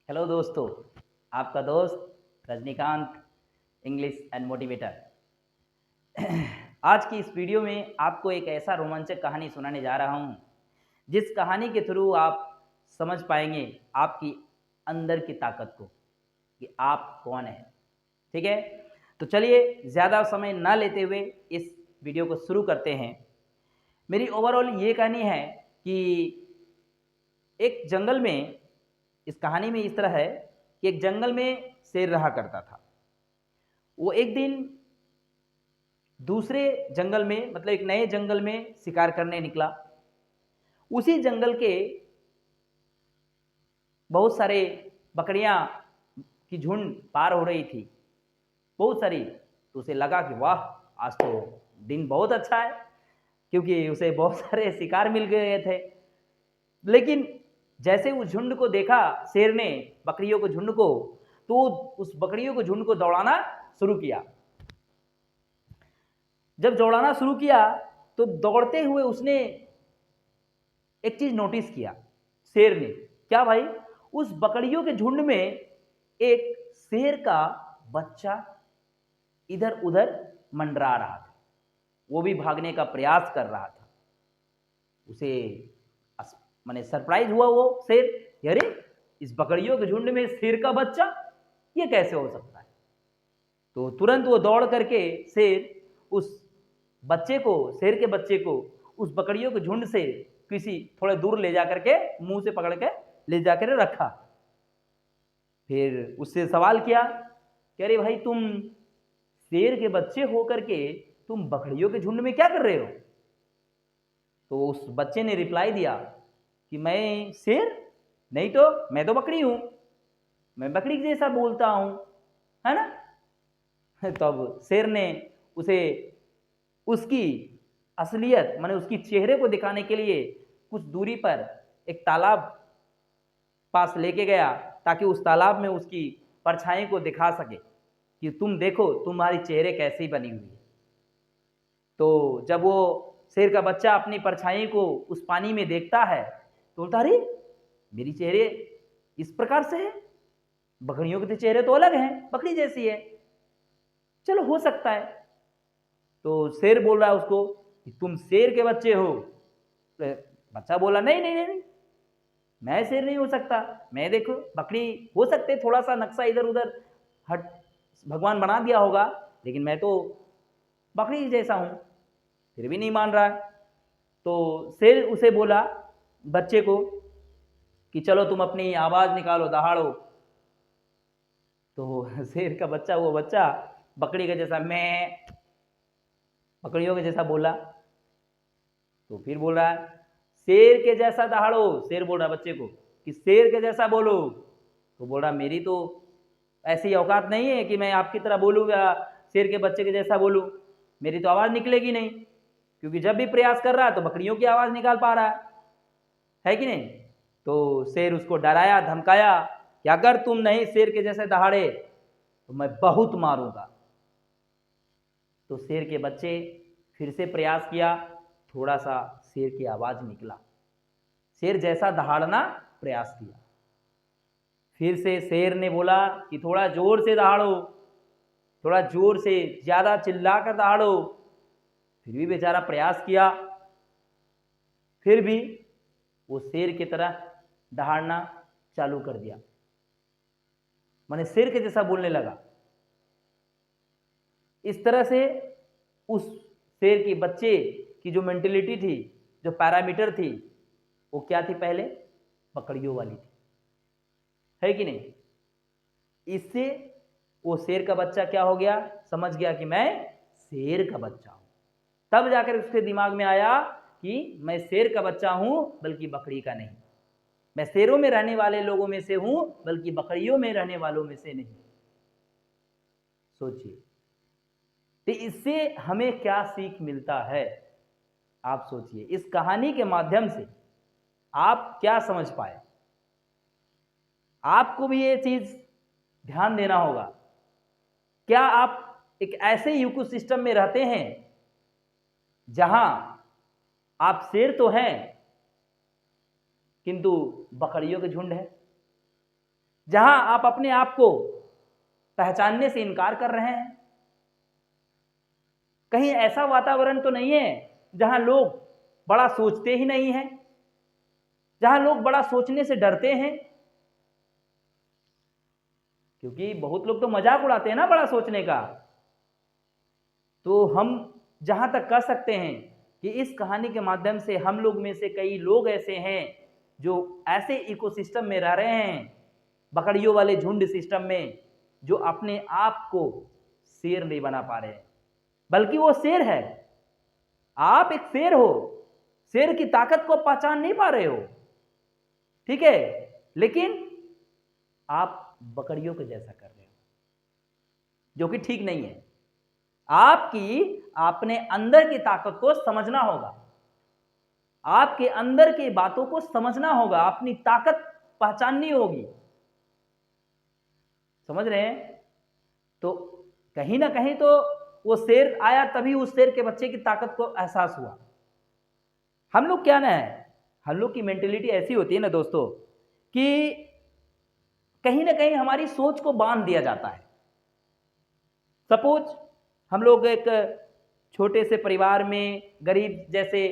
Hello दोस्तों, आपका दोस्त रजनीकांत, इंग्लिश एंड मोटिवेटर। आज की इस वीडियो में आपको एक ऐसा रोमांचक कहानी सुनाने जा रहा हूँ, जिस कहानी के थ्रू आप समझ पाएंगे आपकी अंदर की ताकत को कि आप कौन हैं। ठीक है, तो चलिए ज़्यादा समय ना लेते हुए इस वीडियो को शुरू करते हैं। मेरी ओवरऑल ये कहानी है कि एक जंगल में, इस कहानी में इस तरह है कि एक जंगल में शेर रहा करता था। वो एक दिन दूसरे जंगल में, मतलब एक नए जंगल में शिकार करने निकला। उसी जंगल के बहुत सारे बकरियां की झुंड पार हो रही थी, बहुत सारी। तो उसे लगा कि वाह, आज तो दिन बहुत अच्छा है, क्योंकि उसे बहुत सारे शिकार मिल गए थे। लेकिन जैसे उस झुंड को देखा शेर ने, बकरियों को झुंड को, तो उस बकरियों को झुंड को दौड़ाना शुरू किया। जब दौड़ाना शुरू किया तो दौड़ते हुए उसने एक चीज नोटिस किया। शेर ने क्या भाई, उस बकरियों के झुंड में एक शेर का बच्चा इधर उधर मंडरा रहा था। वो भी भागने का प्रयास कर रहा था। उसे माने सरप्राइज हुआ वो शेर, अरे इस बकरियों के झुंड में शेर का बच्चा, ये कैसे हो सकता है। तो तुरंत वो दौड़ करके शेर उस बच्चे को, शेर के बच्चे को उस बकरियों के झुंड से किसी थोड़े दूर ले जाकर के मुंह से पकड़ के ले जाकर रखा। फिर उससे सवाल किया कि अरे भाई, तुम शेर के बच्चे हो करके तुम बकरियों के झुंड में क्या कर रहे हो। तो उस बच्चे ने रिप्लाई दिया कि मैं शेर नहीं तो, मैं तो बकरी हूं, मैं बकरी जैसा बोलता हूं, है ना। तब शेर ने उसे उसकी असलियत, माने उसकी चेहरे को दिखाने के लिए कुछ दूरी पर एक तालाब पास लेके गया, ताकि उस तालाब में उसकी परछाई को दिखा सके कि तुम देखो तुम्हारी चेहरे कैसी बनी हुई है। तो जब वो शेर का बच्चा अपनी परछाई को उस पानी में देखता है तो बोलता, अरे मेरी चेहरे इस प्रकार से है, बकरियों के तो चेहरे तो अलग हैं, बकरी जैसी है, चलो हो सकता है। तो शेर बोल रहा है उसको कि तुम शेर के बच्चे हो। तो बच्चा बोला, नहीं नहीं नहीं, मैं शेर नहीं हो सकता, मैं देखो बकरी हो सकते, थोड़ा सा नक्शा इधर उधर हट भगवान बना दिया होगा, लेकिन मैं तो बकरी जैसा हूं। फिर भी नहीं मान रहा है। तो शेर उसे बोला, बच्चे को, कि चलो तुम अपनी आवाज निकालो, दहाड़ो। तो शेर का बच्चा, वो बच्चा बकरी के जैसा, मैं बकरियों के जैसा बोला। तो फिर बोल रहा है, शेर के जैसा दहाड़ो। शेर बोल रहा है बच्चे को कि शेर के जैसा बोलो। तो बोल रहा, मेरी तो ऐसी औकात नहीं है कि मैं आपकी तरह बोलूँ या शेर के बच्चे के जैसा बोलूँ, मेरी तो आवाज़ निकलेगी नहीं, क्योंकि जब भी प्रयास कर रहा है तो बकरियों की आवाज़ निकाल पा रहा है कि नहीं। तो शेर उसको डराया, धमकाया कि अगर तुम नहीं शेर के जैसे दहाड़े तो मैं बहुत मारूंगा। तो शेर के बच्चे फिर से प्रयास किया, थोड़ा सा शेर की आवाज़ निकला, शेर जैसा दहाड़ना प्रयास किया। फिर से शेर ने बोला कि थोड़ा जोर से दहाड़ो, थोड़ा जोर से, ज्यादा चिल्ला कर दहाड़ो। फिर भी बेचारा प्रयास किया, फिर भी वो शेर की तरह दहाड़ना चालू कर दिया, माने शेर के जैसा बोलने लगा। इस तरह से उस शेर के बच्चे की जो मेंटेलिटी थी, जो पैरामीटर थी, वो क्या थी, पहले बकरियों वाली थी, है कि नहीं। इससे वो शेर का बच्चा क्या हो गया, समझ गया कि मैं शेर का बच्चा हूं। तब जाकर उसके दिमाग में आया कि मैं शेर का बच्चा हूं, बल्कि बकरी का नहीं। मैं शेरों में रहने वाले लोगों में से हूं, बल्कि बकरियों में रहने वालों में से नहीं। सोचिए, तो इससे हमें क्या सीख मिलता है। आप सोचिए, इस कहानी के माध्यम से आप क्या समझ पाए। आपको भी ये चीज ध्यान देना होगा। क्या आप एक ऐसे इकोसिस्टम में रहते हैं जहां आप शेर तो हैं, किंतु बकरियों के झुंड है। जहां आप अपने आप को पहचानने से इनकार कर रहे हैं। कहीं ऐसा वातावरण तो नहीं है जहां लोग बड़ा सोचते ही नहीं हैं, जहां लोग बड़ा सोचने से डरते हैं? क्योंकि बहुत लोग तो मजाक उड़ाते हैं ना बड़ा सोचने का। तो हम जहां तक कह सकते हैं कि इस कहानी के माध्यम से हम लोग में से कई लोग ऐसे हैं जो ऐसे इकोसिस्टम में रह रहे हैं, बकरियों वाले झुंड सिस्टम में, जो अपने आप को शेर नहीं बना पा रहे हैं, बल्कि वो शेर है। आप एक शेर हो, शेर की ताकत को पहचान नहीं पा रहे हो, ठीक है, लेकिन आप बकरियों के जैसा कर रहे हो, जो कि ठीक नहीं है। आपकी अपने अंदर की ताकत को समझना होगा, आपके अंदर की बातों को समझना होगा, अपनी ताकत पहचाननी होगी। समझ रहे हैं? तो कहीं ना कहीं तो वो शेर आया, तभी उस शेर के बच्चे की ताकत को एहसास हुआ। हम लोग क्या ना है, हम लोग की मेंटेलिटी ऐसी होती है ना दोस्तों कि कहीं ना कहीं हमारी सोच को बांध दिया जाता है। सपोज हम लोग एक छोटे से परिवार में, गरीब जैसे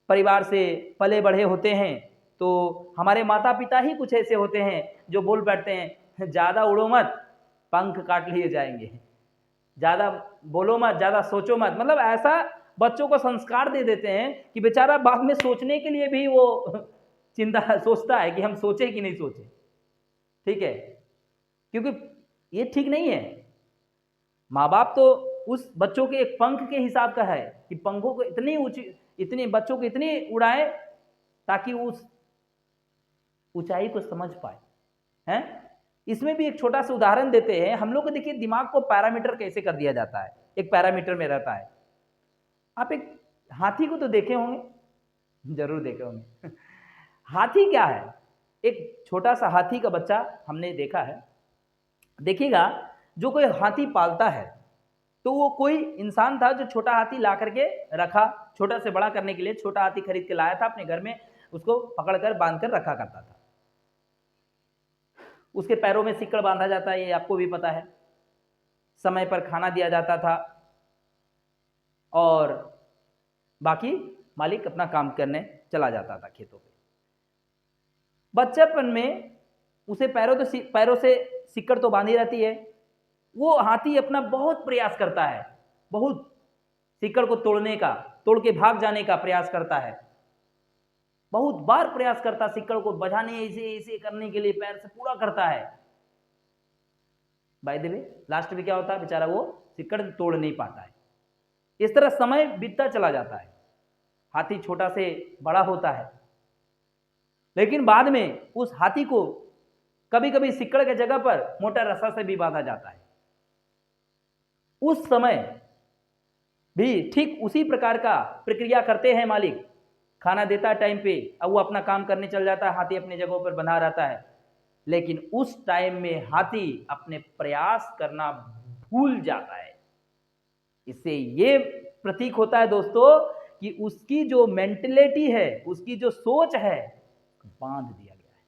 परिवार से पले बढ़े होते हैं, तो हमारे माता पिता ही कुछ ऐसे होते हैं जो बोल बैठते हैं, ज़्यादा उड़ो मत, पंख काट लिए जाएंगे, ज़्यादा बोलो मत, ज़्यादा सोचो मत। मतलब ऐसा बच्चों को संस्कार दे देते हैं कि बेचारा बाद में सोचने के लिए भी वो चिंता सोचता है कि हम सोचे कि नहीं सोचे, ठीक है, क्योंकि ये ठीक नहीं है। माँ बाप तो उस बच्चों के एक पंख के हिसाब का है कि पंखों को इतनी ऊंची, इतने बच्चों को इतनी उड़ाए ताकि उस ऊंचाई को समझ पाए हैं। इसमें भी एक छोटा सा उदाहरण देते हैं। हम लोग को देखिए दिमाग को पैरामीटर कैसे कर दिया जाता है, एक पैरामीटर में रहता है। आप एक हाथी को तो देखे होंगे, जरूर देखे होंगे। हाथी क्या है? एक छोटा सा हाथी का बच्चा हमने देखा है। देखिएगा, जो कोई हाथी पालता है तो वो कोई इंसान था जो छोटा हाथी ला करके रखा, छोटा से बड़ा करने के लिए छोटा हाथी खरीद के लाया था अपने घर में, उसको पकड़कर बांध कर रखा करता था। उसके पैरों में सिक्कड़ बांधा जाता है, ये आपको भी पता है। समय पर खाना दिया जाता था और बाकी मालिक अपना काम करने चला जाता था खेतों पे। बच्चेपन में उसे पैरों से सिक्कड़ तो बांधी रहती है। वो हाथी अपना बहुत प्रयास करता है, बहुत सिक्कड़ को तोड़ने का, तोड़ के भाग जाने का प्रयास करता है। बहुत बार प्रयास करता, सिक्कड़ को बजाने, ऐसे ऐसे करने के लिए पैर से पूरा करता है। बाय द वे लास्ट में क्या होता है, बेचारा वो सिक्कड़ तोड़ नहीं पाता है। इस तरह समय बीतता चला जाता है, हाथी छोटा से बड़ा होता है, लेकिन बाद में उस हाथी को कभी कभी सिक्कड़ के जगह पर मोटा रस्सा से भी बांधा जाता है। उस समय भी ठीक उसी प्रकार का प्रक्रिया करते हैं मालिक। खाना देता है टाइम पे, अब वो अपना काम करने चल जाता है, हाथी अपने जगहों पर बंधा रहता है। लेकिन उस टाइम में हाथी अपने प्रयास करना भूल जाता है। इससे ये प्रतीक होता है दोस्तों कि उसकी जो मेंटलिटी है, उसकी जो सोच है, बांध दिया गया है,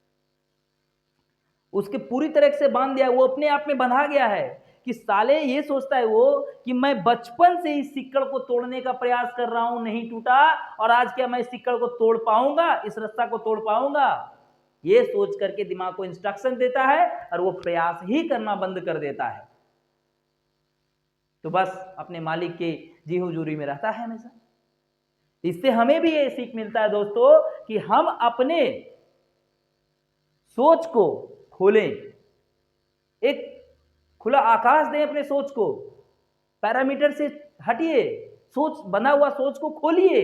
उसके पूरी तरह से बांध दिया है। वो अपने आप में बंधा गया है कि साले, ये सोचता है वो कि मैं बचपन से इस सिक्कड़ को तोड़ने का प्रयास कर रहा हूं, नहीं टूटा, और आज क्या मैं इस सिक्कड़ को तोड़ पाऊंगा, इस रस्सा को तोड़ पाऊंगा? ये सोच करके दिमाग को इंस्ट्रक्शन देता है और वो प्रयास ही करना बंद कर देता है। तो बस अपने मालिक के जी हुजूरी में रहता है हमेशा। इससे हमें भी ये सीख मिलता है दोस्तों कि हम अपने सोच को खोलें, एक खुला आकाश दें अपने सोच को, पैरामीटर से हटिए, सोच बना हुआ सोच को खोलिए।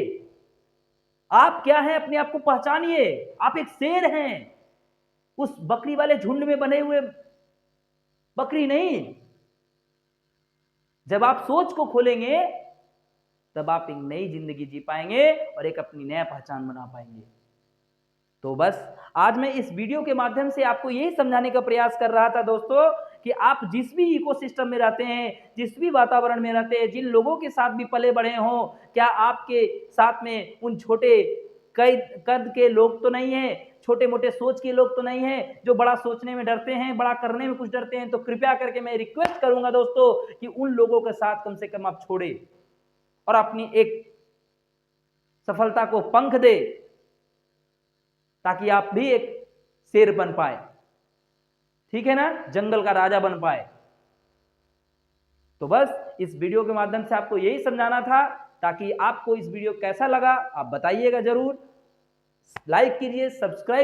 आप क्या हैं, अपने आप को पहचानिए। आप एक शेर हैं, उस बकरी वाले झुंड में बने हुए बकरी नहीं। जब आप सोच को खोलेंगे तब आप एक नई जिंदगी जी पाएंगे और एक अपनी नया पहचान बना पाएंगे। तो बस आज मैं इस वीडियो के माध्यम से आपको यही समझाने का प्रयास कर रहा था दोस्तों कि आप जिस भी इकोसिस्टम में रहते हैं, जिस भी वातावरण में रहते हैं, जिन लोगों के साथ भी पले बढ़े हों, क्या आपके साथ में उन छोटे कद के लोग तो नहीं है, छोटे मोटे सोच के लोग तो नहीं है, जो बड़ा सोचने में डरते हैं, बड़ा करने में कुछ डरते हैं। तो कृपया करके मैं रिक्वेस्ट करूंगा दोस्तों कि उन लोगों के साथ कम से कम आप छोड़े और अपनी एक सफलता को पंख दे, ताकि आप भी एक शेर बन पाए, ठीक है ना, जंगल का राजा बन पाए। तो बस इस वीडियो के माध्यम से आपको यही समझाना था, ताकि आपको इस वीडियो कैसा लगा आप बताइएगा जरूर। लाइक कीजिए, सब्सक्राइब